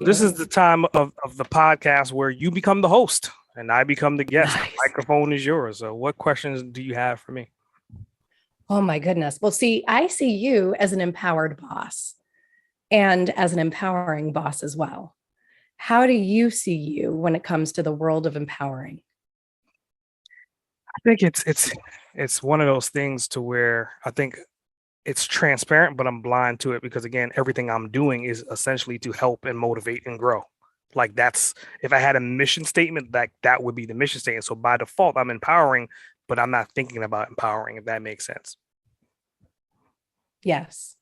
This is the time of the podcast where you become the host and I become the guest. Nice. The microphone is yours. So what questions do you have for me? Oh my goodness. Well, see, I see you as an empowered boss and as an empowering boss as well. How do you see you when it comes to the world of empowering? I think it's one of those things to where I think it's transparent, but I'm blind to it because again, everything I'm doing is essentially to help and motivate and grow. Like that's if I had a mission statement, that would be the mission statement. So by default, I'm empowering, but I'm not thinking about empowering, if that makes sense. Yes.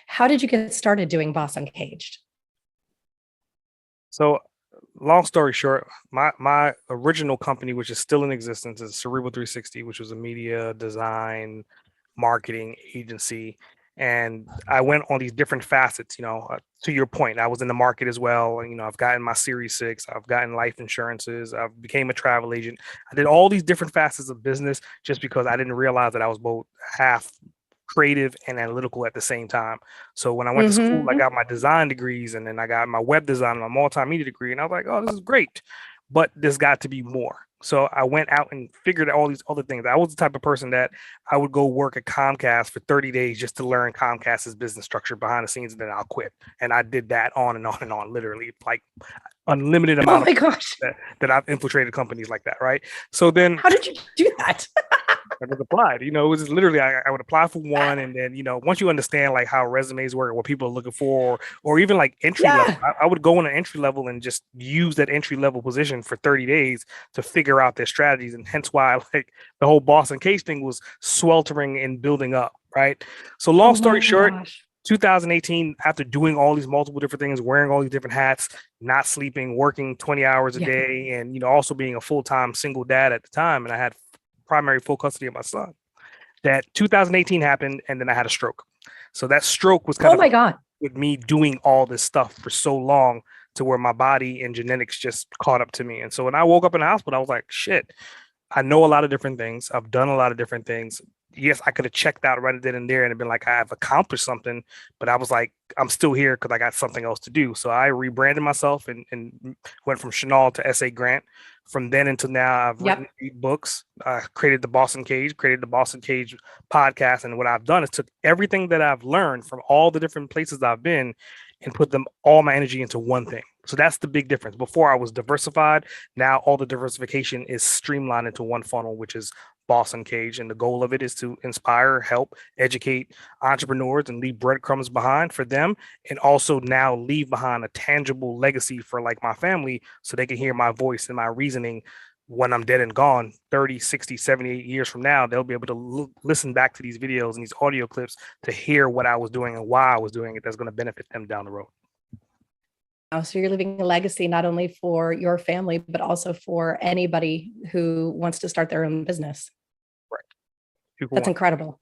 How did you get started doing Boss Uncaged? So long story short, my original company, which is still in existence, is Cerebral 360, which was a media design marketing agency. And I went on these different facets, to your point, I was in the market as well. I've gotten my Series 6, I've gotten life insurances, I've became a travel agent. I did all these different facets of business just because I didn't realize that I was both half creative and analytical at the same time. So when I went to school, I got my design degrees and then I got my web design and my multimedia degree. And I was like, oh, this is great. But there's got to be more. So I went out and figured out all these other things. I was the type of person that I would go work at Comcast for 30 days just to learn Comcast's business structure behind the scenes, and then I'll quit. And I did that on and on and on, literally like unlimited Oh amount my of gosh. that I've infiltrated companies like that, right? So then How did you do that? I just applied. It was just literally I would apply for one, and then once you understand like how resumes work, what people are looking for, or even like entry level, Yeah. I would go in an entry level and just use that entry level position for 30 days to figure out their strategies, and hence why like the whole Boss Uncaged thing was sweltering and building up, right? So long Oh story my short. gosh. 2018, after doing all these multiple different things, wearing all these different hats, not sleeping, working 20 hours a Yeah. day, and also being a full-time single dad at the time, and I had primary full custody of my son. That 2018 happened, and then I had a stroke. So that stroke was kind Oh of my God. with me doing all this stuff for so long to where my body and genetics just caught up to me. And so when I woke up in the hospital, I was like, shit, I know a lot of different things. I've done a lot of different things. Yes, I could have checked out right then and there and have been like, I've accomplished something, but I was like, I'm still here because I got something else to do. So I rebranded myself and went from Chanel to S.A Grant. From then until now, I've written Yep. 8 books, created the Boss Uncaged, created the Boss Uncaged podcast. And what I've done is took everything that I've learned from all the different places I've been and put them all my energy into one thing. So that's the big difference. Before I was diversified. Now all the diversification is streamlined into one funnel, which is Boss Uncaged. And the goal of it is to inspire, help, educate entrepreneurs and leave breadcrumbs behind for them. And also now leave behind a tangible legacy for like my family so they can hear my voice and my reasoning when I'm dead and gone 30, 60, 70 years from now. They'll be able to listen back to these videos and these audio clips to hear what I was doing and why I was doing it. That's going to benefit them down the road. So you're leaving a legacy not only for your family, but also for anybody who wants to start their own business. Right. People That's want incredible.